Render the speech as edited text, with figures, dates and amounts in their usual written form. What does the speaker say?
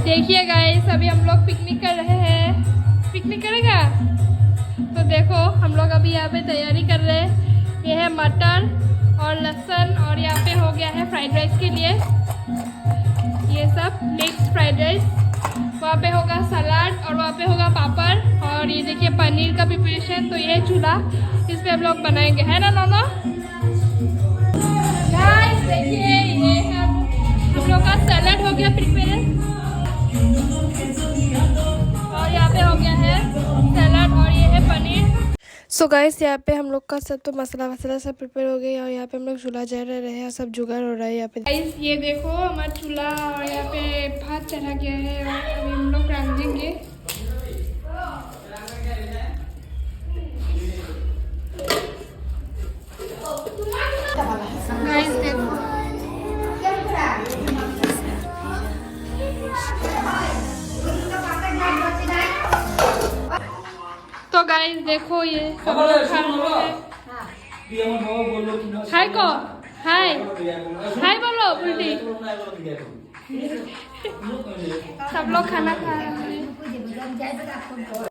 देखिए गाइस, अभी हम लोग पिकनिक कर रहे हैं। पिकनिक करेगा तो देखो, हम लोग अभी यहाँ पे तैयारी कर रहे हैं। ये है मटर और लहसुन, और यहाँ पे हो गया है फ्राइड राइस के लिए ये सब मिक्स फ्राइड राइस। वहाँ पे होगा सलाद और वहाँ पे होगा पापड़। और ये देखिए पनीर का प्रिपरेशन। तो ये चूल्हा, इस पे हम लोग बनाएंगे, है ना नोनो? गाइस देखिए, ये हम लोग का सलाद हो गया प्रिपेयर, और यहाँ पे हो गया है सलाद, और ये है पनीर। सो गाइस, यहाँ पे हम लोग का सब तो मसाला सब प्रिपेयर हो गया, और यहाँ पे हम लोग चूल्हा जल रहे हैं और सब जुगाड़ हो रहा है यहाँ पे। गाइस ये देखो हमारा चूल्हा, और यहाँ पे भात चढ़ा गया है, और अभी हम लोग रांधेंगे। गाइस देखो, तो गाइस देखो ये सब लोग खा रहे हैं। हाय को हाय हाय बोलो उल्टी। सब लोग खाना खा रहे हैं।